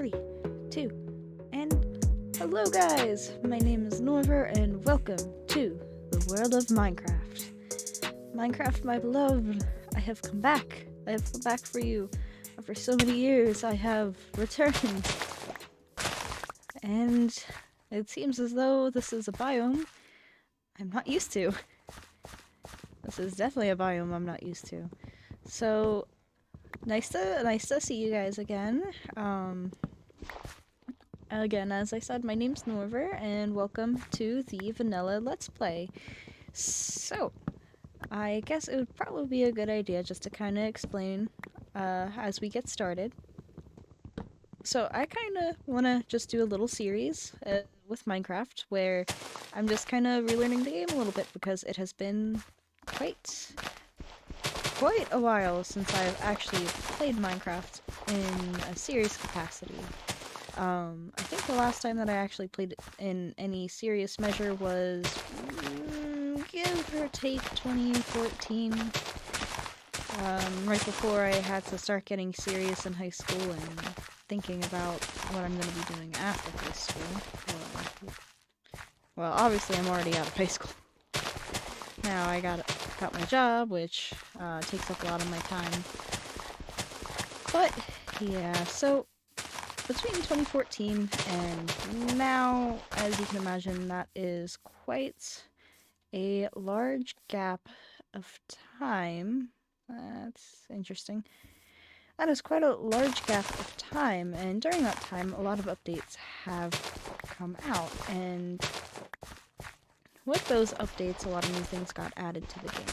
3, 2, and hello guys! My name is Norviir and welcome to the world of Minecraft. Minecraft, my beloved, I have come back. I have come back for you. After so many years, I have returned. And it seems as though this is a biome I'm not used to. This is definitely a biome I'm not used to. So, nice to see you guys again. Again, as I said, my name's Norviir, and welcome to the Vanilla Let's Play. So, I guess it would probably be a good idea just to kind of explain as we get started. So, I kind of want to just do a little series with Minecraft where I'm just kind of relearning the game a little bit because it has been quite a while since I've actually played Minecraft in a serious capacity. I think the last time that I actually played it in any serious measure was, give or take, 2014. Right before I had to start getting serious in high school and thinking about what I'm going to be doing after high school. Well, obviously I'm already out of high school. Now I got my job, which takes up a lot of my time. But, yeah, so between 2014 and now, as you can imagine, that is quite a large gap of time. That's interesting. That is quite a large gap of time, and during that time, a lot of updates have come out, and with those updates, a lot of new things got added to the game.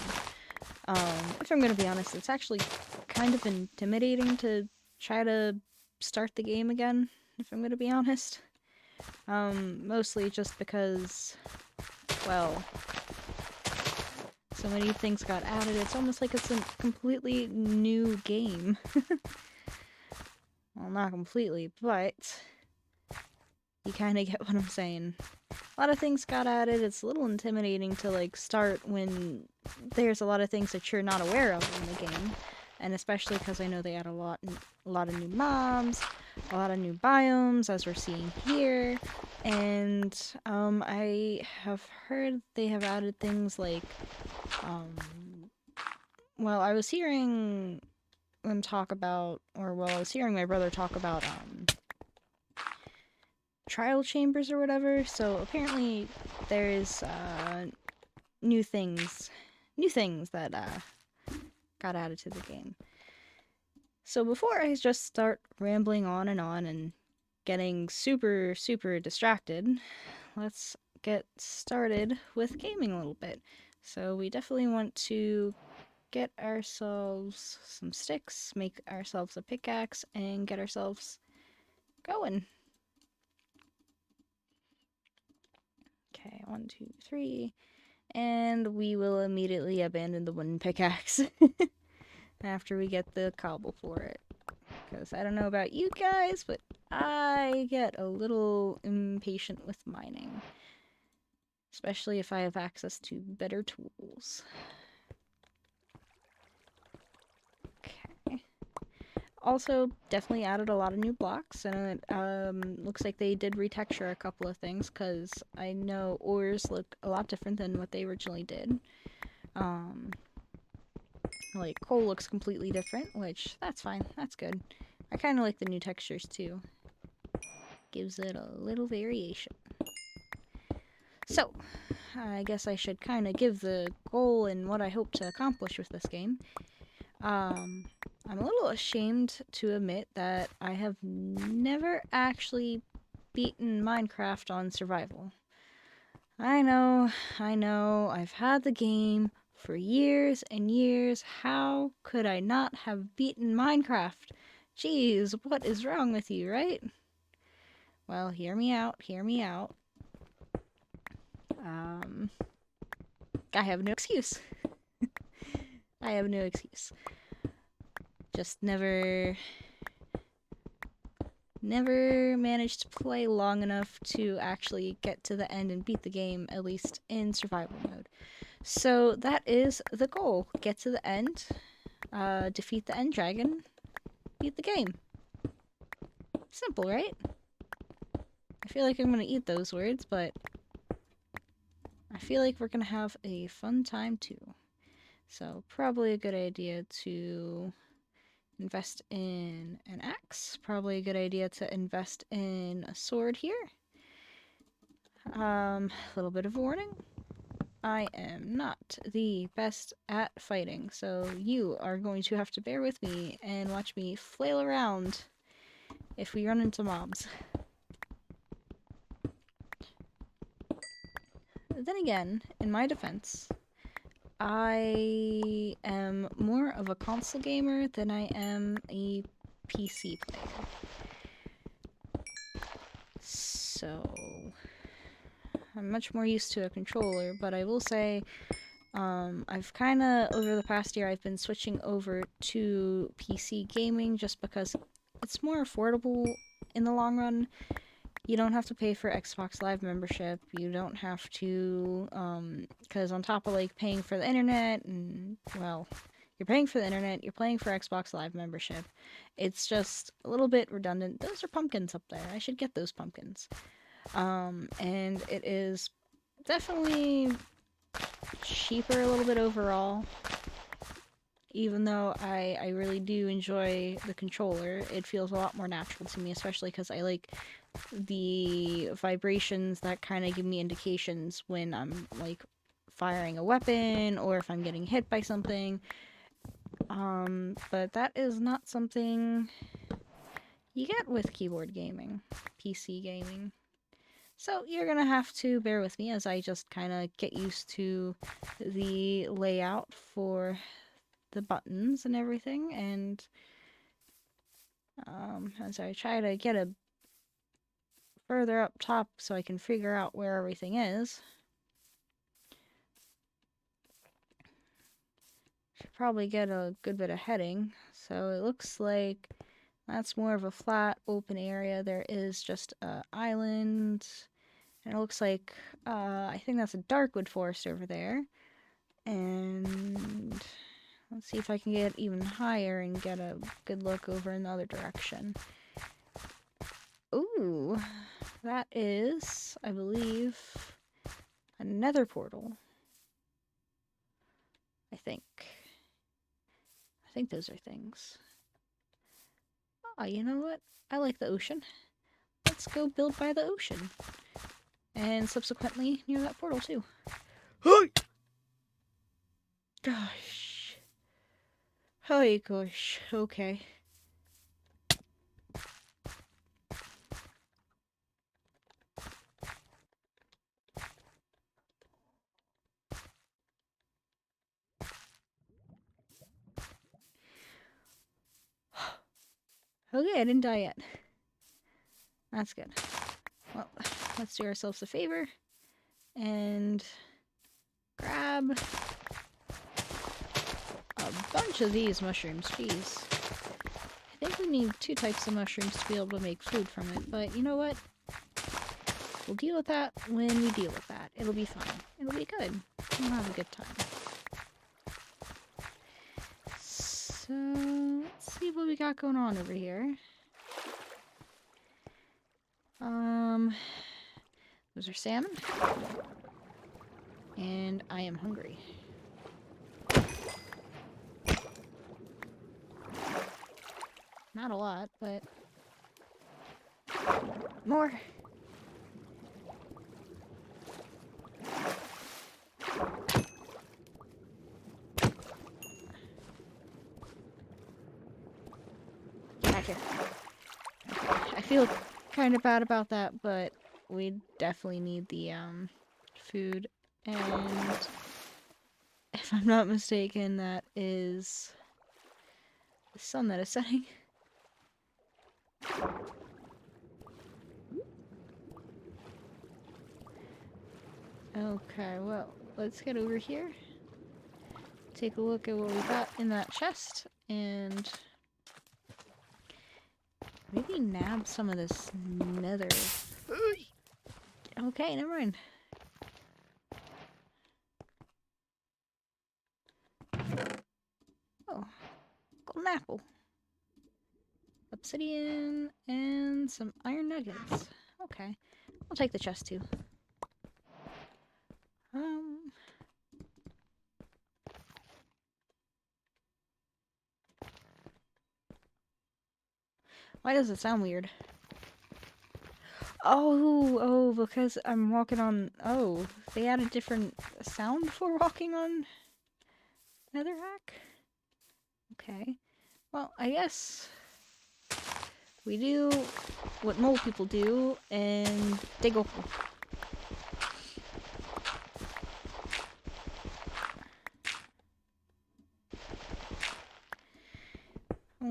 If I'm going to be honest, it's actually kind of intimidating to try to start the game again, if I'm going to be honest. Mostly just because, well, so many things got added, it's almost like it's a completely new game. Well, not completely, but you kind of get what I'm saying. A lot of things got added. It's a little intimidating to, like, start when there's a lot of things that you're not aware of in the game. And especially because I know they add a lot of new mobs, a lot of new biomes, as we're seeing here. And, I have heard they have added things like, well, I was hearing them talk about, I was hearing my brother talk about, trial chambers or whatever, so apparently there's, new things that, got added to the game. So before I just start rambling on and getting super distracted, let's get started with gaming a little bit. So we definitely want to get ourselves some sticks, make ourselves a pickaxe, and get ourselves going. Okay, 1, 2, 3, and we will immediately abandon the wooden pickaxe after we get the cobble for it. Because I don't know about you guys, but I get a little impatient with mining. Especially if I have access to better tools. Okay. Also, definitely added a lot of new blocks, and it looks like they did retexture a couple of things, because I know ores look a lot different than what they originally did. Like, coal looks completely different, which, that's fine, that's good. I kind of like the new textures, too. Gives it a little variation. So, I guess I should kind of give the goal and what I hope to accomplish with this game. I'm a little ashamed to admit that I have never actually beaten Minecraft on survival. I know, I've had the game for years and years. How could I not have beaten Minecraft? Jeez, what is wrong with you, right? Well, hear me out. I have no excuse. I have no excuse. Just never managed to play long enough to actually get to the end and beat the game, at least in survival mode. So that is the goal. Get to the end, defeat the end dragon, beat the game. Simple, right? I feel like I'm gonna eat those words, but I feel like we're gonna have a fun time too. So probably a good idea to invest in an axe. Probably a good idea to invest in a sword here. A little bit of warning. I am not the best at fighting, so you are going to have to bear with me and watch me flail around if we run into mobs. Then again, in my defense, I am more of a console gamer than I am a PC player. So, I'm much more used to a controller, but I will say, I've kind of, over the past year, I've been switching over to PC gaming just because it's more affordable in the long run. You don't have to pay for Xbox Live membership. You don't have to, because on top of, like, paying for the internet, and, well, you're paying for the internet, you're paying for Xbox Live membership. It's just a little bit redundant. Those are pumpkins up there. I should get those pumpkins. And it is definitely cheaper a little bit overall. Even though I really do enjoy the controller, it feels a lot more natural to me, especially because I like the vibrations that kind of give me indications when I'm, like, firing a weapon or if I'm getting hit by something. But that is not something you get with keyboard gaming, PC gaming. So you're gonna have to bear with me as I just kind of get used to the layout for the buttons and everything, and as I try to get a further up top so I can figure out where everything is. Should probably get a good bit of heading. So it looks like that's more of a flat open area. There is just an island, and it looks like I think that's a darkwood forest over there. And let's see if I can get even higher and get a good look over in the other direction. Ooh, that is, I believe, a nether portal. I think those are things. Oh, you know what? I like the ocean. Let's go build by the ocean. And subsequently near that portal too. Gosh. Oh gosh. Okay. Okay, I didn't die yet. That's good. Well, let's do ourselves a favor and grab a bunch of these mushrooms. Jeez. I think we need 2 types of mushrooms to be able to make food from it, but you know what? We'll deal with that when we deal with that. It'll be fine. It'll be good. We'll have a good time. So, let's see what we got going on over here. Those are salmon. And I am hungry. Not a lot, but more. Get back here. Okay. I feel kind of bad about that, but we definitely need the food, and if I'm not mistaken, that is the sun that is setting. Okay, well, let's get over here. Take a look at what we got in that chest, and maybe nab some of this nether. Okay, never mind. Oh, golden apple. A obsidian and some iron nuggets. Okay. I'll take the chest too. Why does it sound weird? Oh, because I'm walking on... Oh, they added different sound for walking on Netherrack? Okay. Well, I guess we do what mole people do and dig a hole.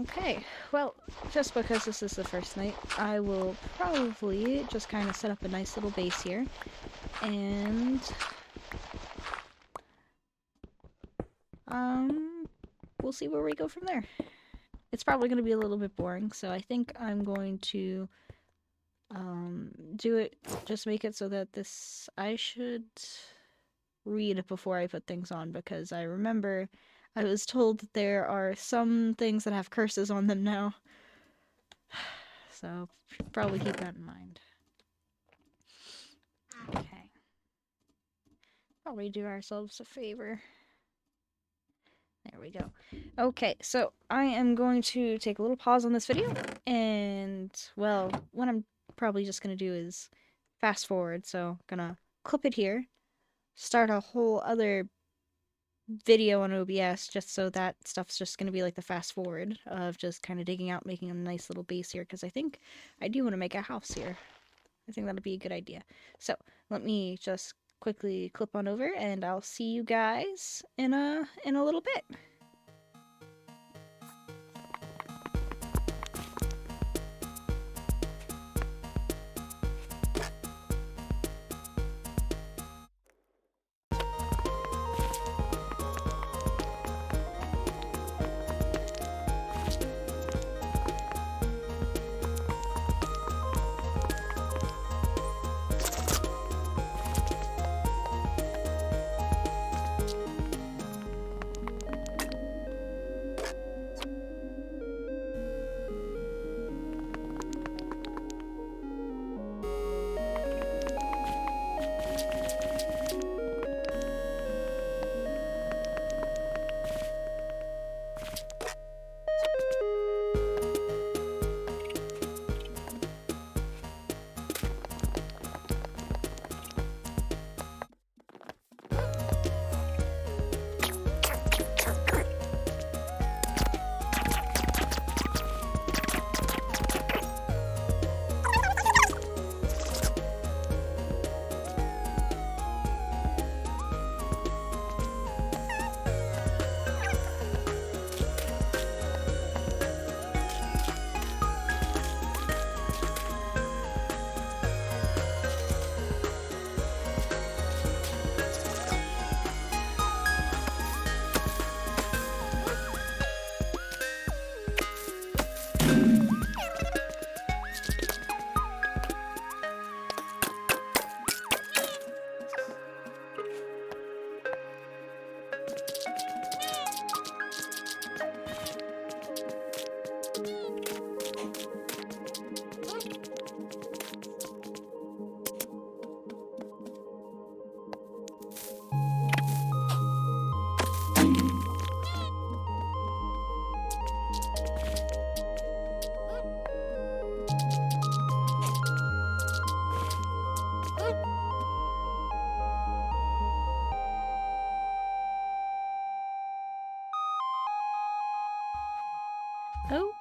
Okay, well, just because this is the first night, I will probably just kind of set up a nice little base here, and we'll see where we go from there. It's probably going to be a little bit boring, so I think I'm going to do it, just make it so that this, I should read before I put things on, because I remember I was told that there are some things that have curses on them now. So, probably keep that in mind. Okay. Probably do ourselves a favor. There we go. Okay, so I am going to take a little pause on this video, and, well, what I'm probably just going to do is fast forward, so I'm going to clip it here, start a whole other video on OBS, just so that stuff's just going to be like the fast forward of just kind of digging out, making a nice little base here, because I think I do want to make a house here. I think that'd be a good idea. So, let me just quickly clip on over, and I'll see you guys in a little bit.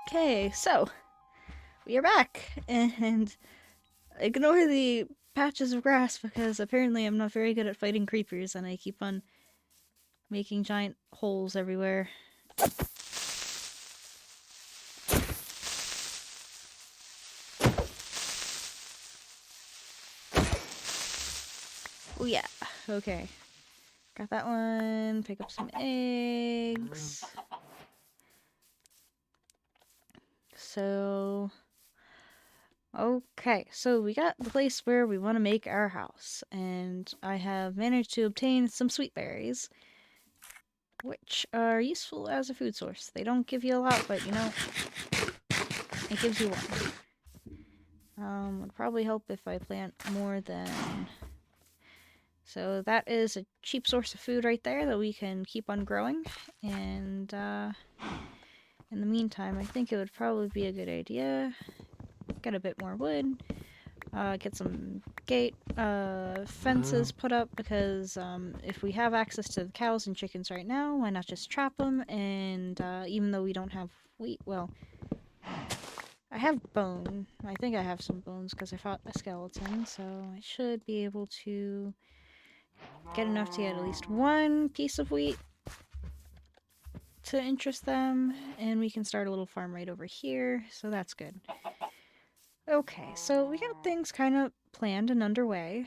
Okay, so we are back, and ignore the patches of grass because apparently I'm not very good at fighting creepers and I keep on making giant holes everywhere. Oh yeah, okay. Got that one, pick up some eggs. So, okay, so we got the place where we want to make our house, and I have managed to obtain some sweet berries, which are useful as a food source. They don't give you a lot, but you know, It gives you one. Would probably help if I plant more than... So that is a cheap source of food right there that we can keep on growing. And in the meantime, I think it would probably be a good idea. Get a bit more wood. Get some fences put up, because if we have access to the cows and chickens right now, why not just trap them? And even though we don't have wheat, well, I have bone. I think I have some bones because I fought a skeleton, so I should be able to get enough to get at least one piece of wheat to interest them, and we can start a little farm right over here, so that's good. Okay, so we got things kind of planned and underway.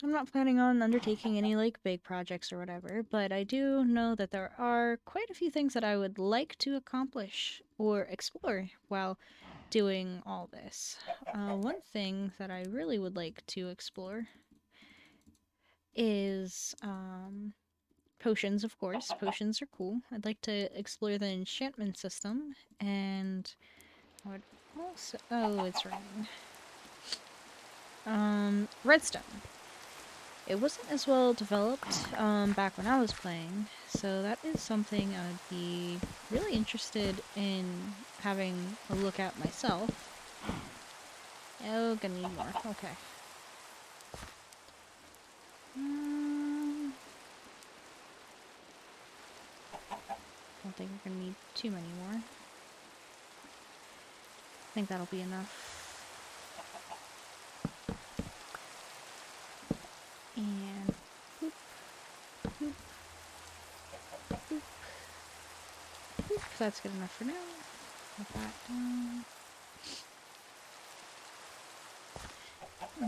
I'm not planning on undertaking any, like, big projects or whatever, but I do know that there are quite a few things that I would like to accomplish or explore while doing all this. One thing that I really would like to explore is, potions, of course. Potions are cool. I'd like to explore the enchantment system, and I would also... Oh, it's raining. Redstone. It wasn't as well developed back when I was playing, so that is something I would be really interested in having a look at myself. Oh, gonna need more. Okay. Don't think we're gonna need too many more. I think that'll be enough. And boop, boop, boop, boop. That's good enough for now. Put that down.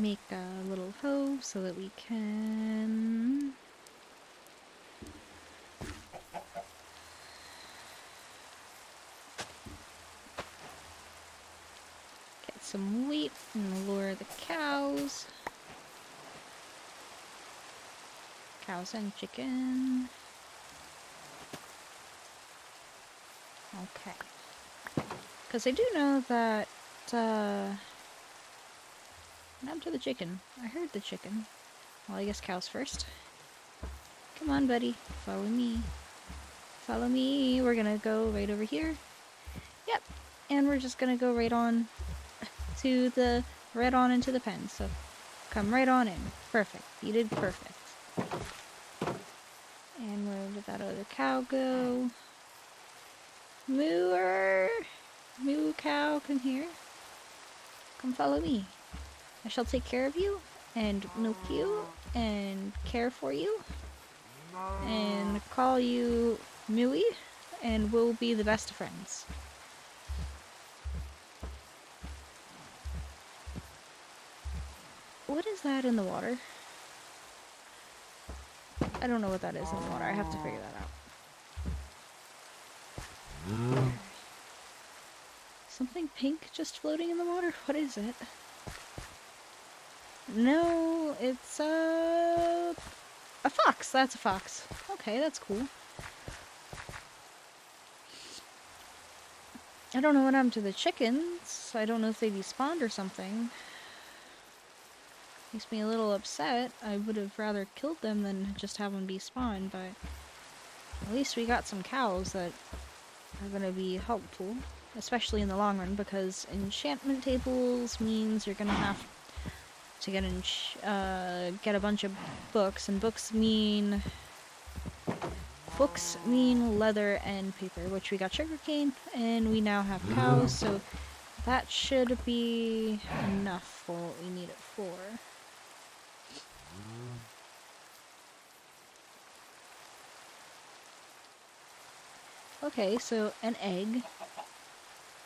Make a little hoe so that we can get some wheat and lure the cows. Cows and chicken. Okay. Because I do know that, now to the chicken. I heard the chicken. Well, I guess cows first. Come on, buddy. Follow me. Follow me. We're gonna go right over here. Yep. And we're just gonna go right on to the... right on into the pen. So, come right on in. Perfect. You did perfect. And where did that other cow go? Mooer! Moo cow, come here. Come follow me. I shall take care of you, and milk you, and care for you, and call you Mooey, and we'll be the best of friends. What is that in the water? I don't know what that is in the water. I have to figure that out. Something pink just floating in the water? What is it? No, it's a fox. That's a fox. Okay, that's cool. I don't know what happened to the chickens. I don't know if they despawned or something. Makes me a little upset. I would have rather killed them than just have them despawn, but at least we got some cows that are going to be helpful, especially in the long run, because enchantment tables means you're going to have to get a bunch of books, and books mean leather and paper, which we got sugarcane, and we now have cows, so that should be enough for what we need it for. Okay, so an egg.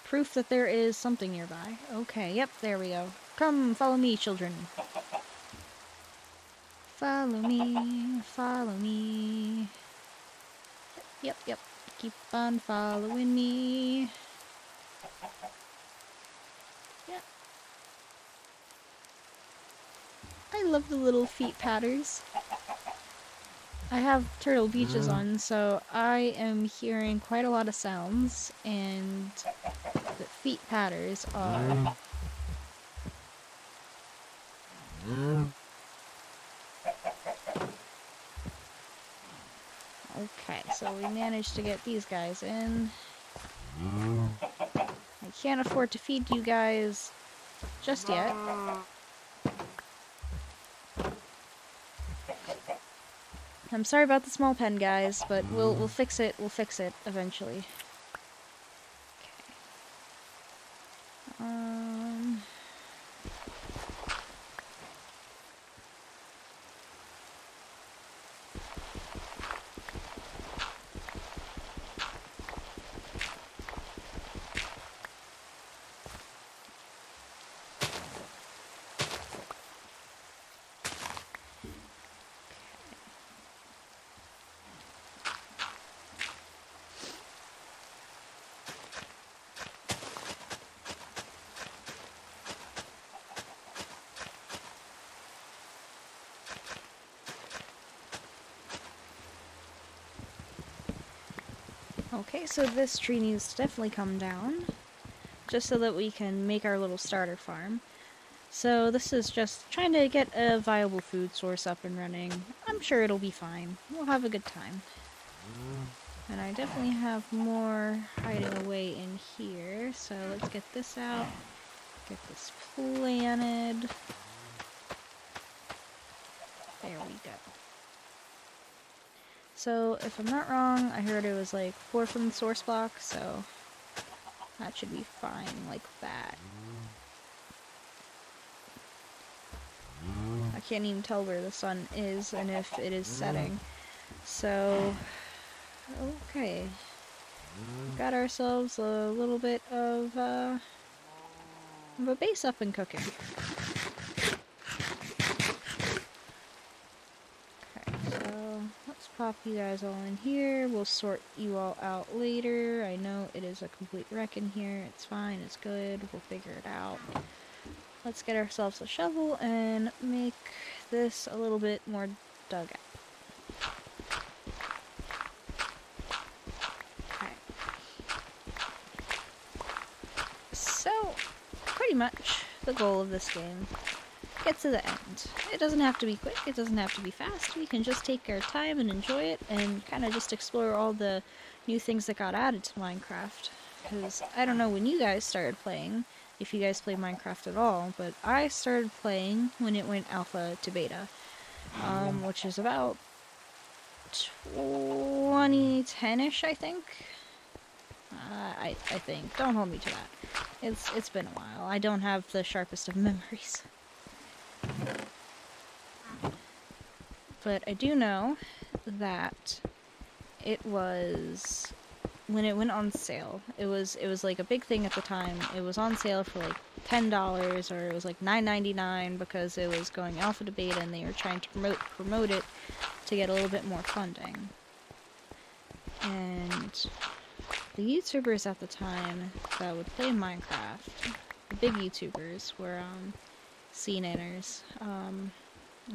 Proof that there is something nearby. Okay, yep, there we go. Come, follow me, children. Follow me, follow me. Yep, yep. Keep on following me. Yep. I love the little feet patters. I have Turtle Beaches on, so I am hearing quite a lot of sounds, and the feet patters are... Okay, so we managed to get these guys in. I can't afford to feed you guys just yet. I'm sorry about the small pen, guys, but we'll fix it. We'll fix it eventually. Okay. Okay, so this tree needs to definitely come down, just so that we can make our little starter farm. So this is just trying to get a viable food source up and running. I'm sure it'll be fine. We'll have a good time. And I definitely have more hiding away in here, so let's get this out, get this planted. There we go. So, if I'm not wrong, I heard it was like 4 from the source block, so that should be fine like that. I can't even tell where the sun is and if it is setting. So, okay. Got ourselves a little bit of a base up and cooking. Let's pop you guys all in here. We'll sort you all out later. I know it is a complete wreck in here. It's fine. It's good. We'll figure it out. Let's get ourselves a shovel and make this a little bit more dug out. Okay. So, pretty much the goal of this game. Get to the end. It doesn't have to be quick, it doesn't have to be fast, we can just take our time and enjoy it and kind of just explore all the new things that got added to Minecraft. Because I don't know when you guys started playing, if you guys play Minecraft at all, but I started playing when it went alpha to beta, which is about 2010-ish, I think. I think. Don't hold me to that. It's been a while. I don't have the sharpest of memories. But I do know that it was when it went on sale. It was like a big thing at the time. It was on sale for like $10 or it was like $9.99 because it was going alpha to beta and they were trying to promote it to get a little bit more funding. And the YouTubers at the time that would play Minecraft, the big YouTubers, were C9ers.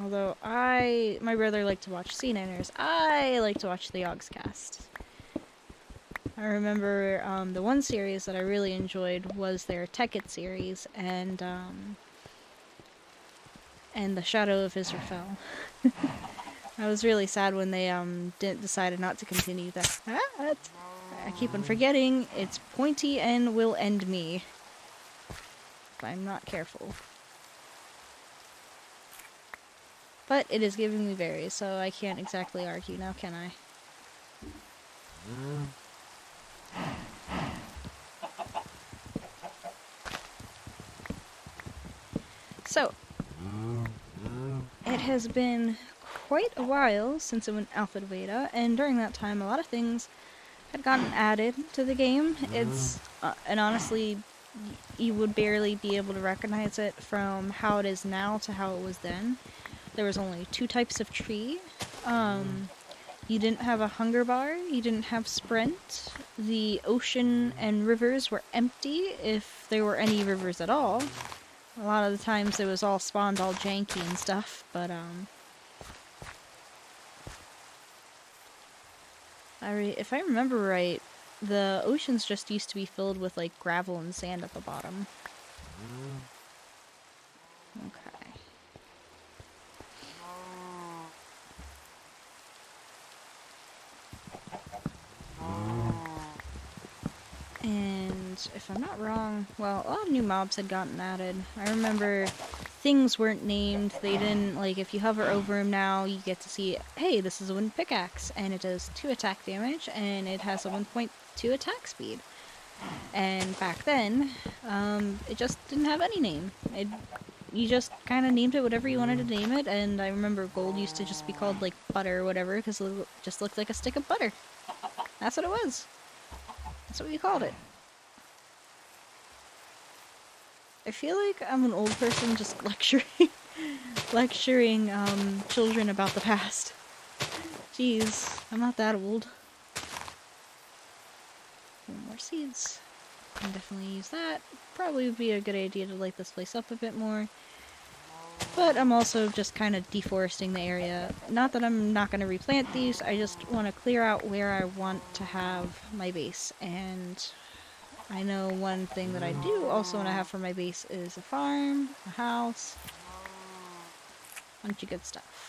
Although my brother liked to watch C9ers, I like to watch the Yogscast. I remember the one series that I really enjoyed was their Tech It series, and the Shadow of Israfel. I was really sad when they decided not to continue that. I keep on forgetting it's pointy and will end me if I'm not careful. But it is giving me berries, so I can't exactly argue now, can I? So, it has been quite a while since it went alpha to beta, and during that time a lot of things had gotten added to the game. It's, and honestly, you would barely be able to recognize it from how it is now to how it was then. There was only 2 types of tree. You didn't have a hunger bar, you didn't have sprint. The ocean and rivers were empty, if there were any rivers at all. A lot of the times it was all spawned all janky and stuff, but If I remember right, the oceans just used to be filled with like gravel and sand at the bottom. Okay. And if I'm not wrong, well, a lot of new mobs had gotten added. I remember things weren't named. They didn't, like, if you hover over them now, you get to see, hey, this is a wooden pickaxe, and it does 2 attack damage, and it has a 1.2 attack speed. And back then, it just didn't have any name. You just kind of named it whatever you wanted to name it, and I remember gold used to just be called, like, butter or whatever, because it just looked like a stick of butter. That's what it was. That's what you called it. I feel like I'm an old person just lecturing children about the past. Jeez, I'm not that old. More seeds. Can definitely use that. Probably would be a good idea to light this place up a bit more. But I'm also just kind of deforesting the area. Not that I'm not going to replant these, I just want to clear out where I want to have my base. And I know one thing that I do also want to have for my base is a farm, a house, a bunch of good stuff.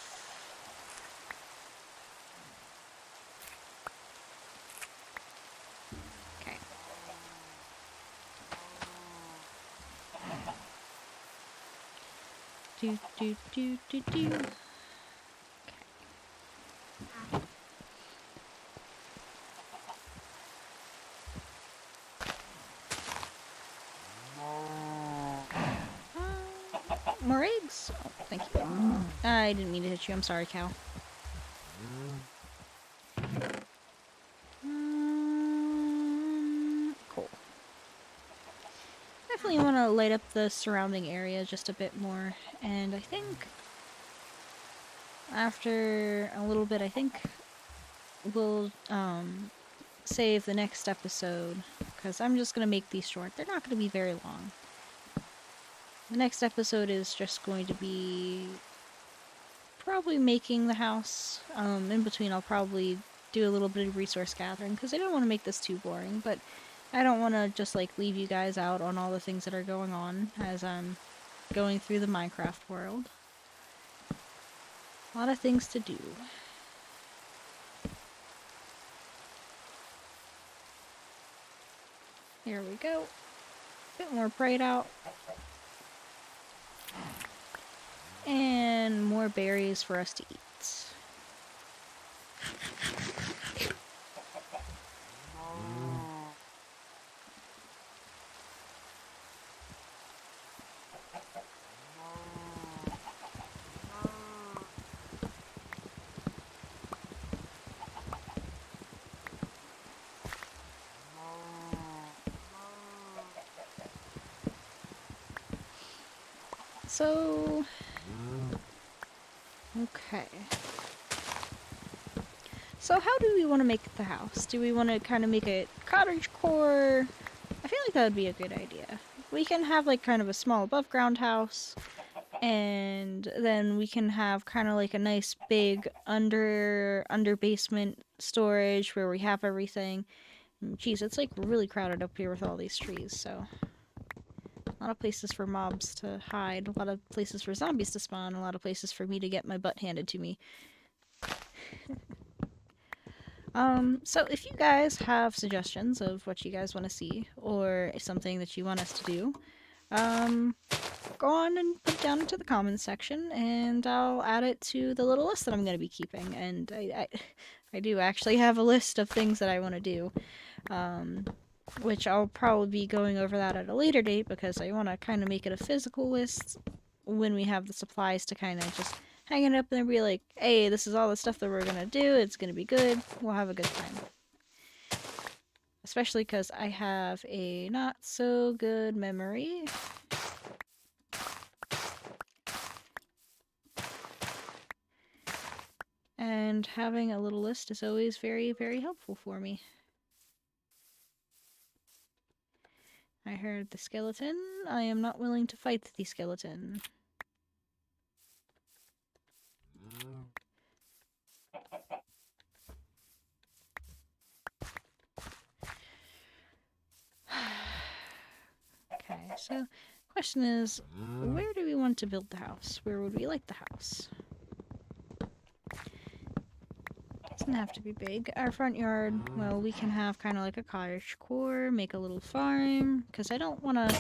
Okay. Do. More eggs? Oh, thank you. I didn't mean to hit you. I'm sorry, cow. Cool. Definitely want to light up the surrounding area just a bit more. And I think after a little bit, I think we'll save the next episode. Because I'm just going to make these short. They're not going to be very long. The next episode is just going to be probably making the house. In between, I'll probably do a little bit of resource gathering because I don't want to make this too boring, but I don't want to just like leave you guys out on all the things that are going on as I'm going through the Minecraft world. A lot of things to do. There we go. Bit more bright out. And more berries for us to eat. So, okay. So how do we want to make the house? Do we want to kind of make it cottagecore? I feel like that would be a good idea. We can have like kind of a small above ground house, and then we can have kind of like a nice big under basement storage where we have everything. Geez, it's like really crowded up here with all these trees, so a lot of places for mobs to hide, a lot of places for zombies to spawn, a lot of places for me to get my butt handed to me. So if you guys have suggestions of what you guys want to see, or something that you want us to do, go on and put it down into the comments section, and I'll add it to the little list that I'm going to be keeping. And I do actually have a list of things that I want to do, which I'll probably be going over that at a later date, because I want to kind of make it a physical list when we have the supplies to kind of just hang it up and be like, hey, this is all the stuff that we're gonna do, it's gonna be good, we'll have a good time. Especially because I have a not so good memory. And having a little list is always very, very helpful for me. I heard the skeleton. I am not willing to fight the skeleton. So, question is, where do we want to build the house? Where would we like the house? Doesn't have to be big. Our front yard, well, we can have kind of like a cottage core, make a little farm, because I don't want to...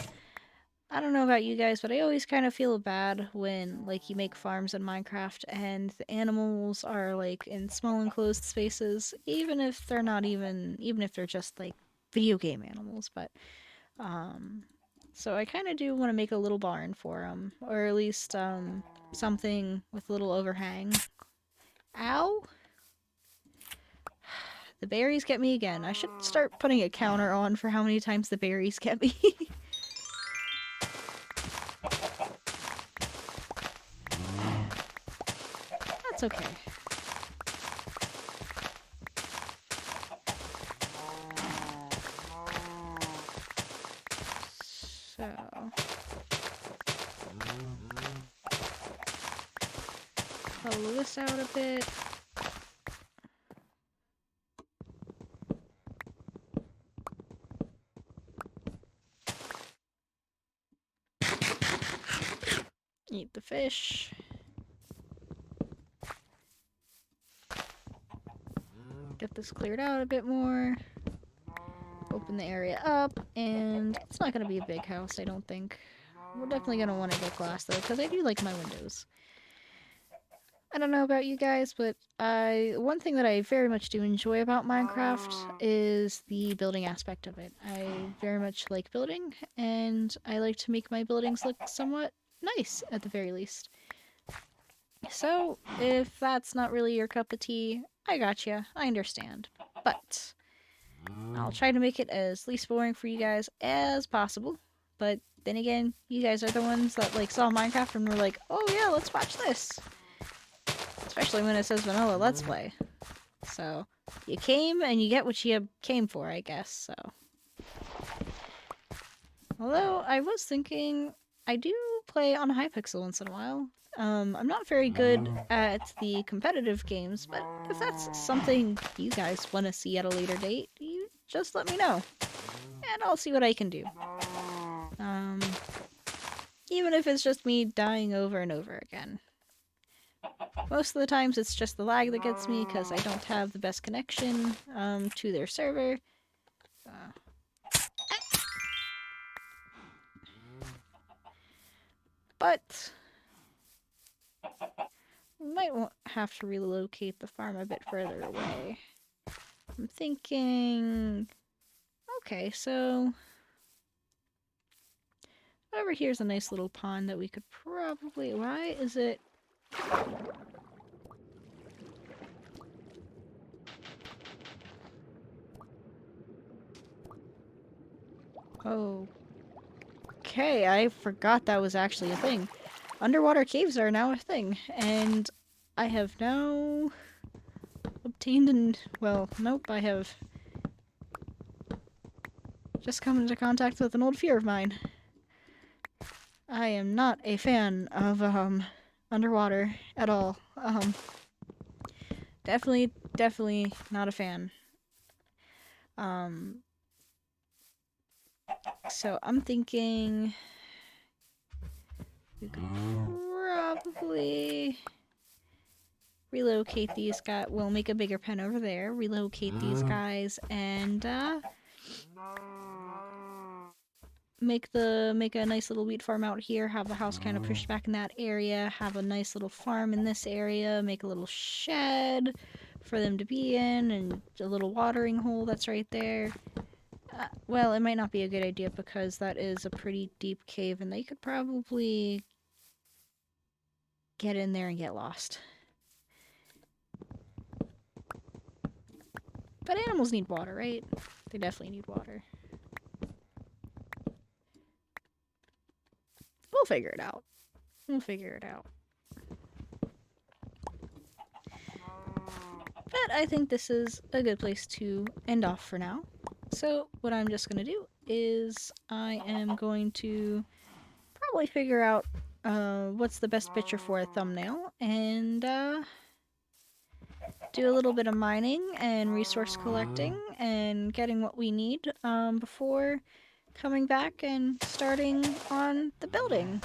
I don't know about you guys, but I always kind of feel bad when, like, you make farms in Minecraft and the animals are, like, in small enclosed spaces, even if they're not even if they're just, like, video game animals, but, so I kind of do want to make a little barn for them, or at least, something with a little overhang. Ow! The berries get me again. I should start putting a counter on for how many times the berries get me. That's okay. So... Hollow this out a bit. Eat the fish. Get this cleared out a bit more. Open the area up, and it's not going to be a big house, I don't think. We're definitely going to want to get glass, though, because I do like my windows. I don't know about you guys, but one thing that I very much do enjoy about Minecraft is the building aspect of it. I very much like building, and I like to make my buildings look somewhat nice, at the very least. So, if that's not really your cup of tea, I gotcha. I understand. But I'll try to make it as least boring for you guys as possible. But then again, you guys are the ones that like saw Minecraft and were like, oh yeah, let's watch this. Especially when it says vanilla let's play. So, you came and you get what you came for, I guess, so. Although, I was thinking, I do play on Hypixel once in a while. I'm not very good at the competitive games, but if that's something you guys want to see at a later date, you just let me know. And I'll see what I can do. Even if it's just me dying over and over again. Most of the times it's just the lag that gets me because I don't have the best connection to their server. But we might have to relocate the farm a bit further away. I'm thinking... Okay, so... over here's a nice little pond that we could probably... Why is it... Oh. Okay, I forgot that was actually a thing. Underwater caves are now a thing, and I have now obtained and... well, nope, I have just come into contact with an old fear of mine. I am not a fan of, underwater at all. Definitely not a fan. So I'm thinking we could probably relocate these guys. We'll make a bigger pen over there, relocate these guys, and make a nice little wheat farm out here, have the house kind of pushed back in that area, have a nice little farm in this area, make a little shed for them to be in, and a little watering hole that's right there. Well, it might not be a good idea because that is a pretty deep cave and they could probably get in there and get lost. But animals need water, right? They definitely need water. We'll figure it out. We'll figure it out. But I think this is a good place to end off for now. So what I'm just going to do is I am going to probably figure out what's the best picture for a thumbnail and do a little bit of mining and resource collecting and getting what we need before coming back and starting on the building.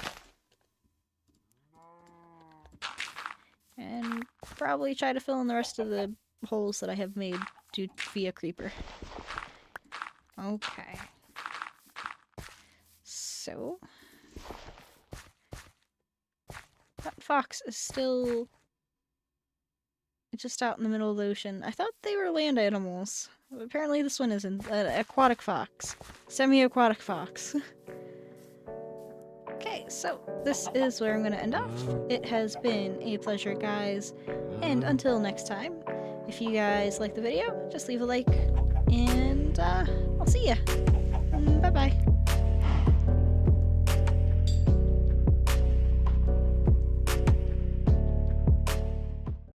And probably try to fill in the rest of the holes that I have made via creeper. Okay. So... that fox is still just out in the middle of the ocean. I thought they were land animals. Apparently this one isn't. An aquatic fox. Semi-aquatic fox. Okay, so this is where I'm going to end off. It has been a pleasure, guys. And until next time, if you guys like the video, just leave a like. And I'll see ya. Bye-bye.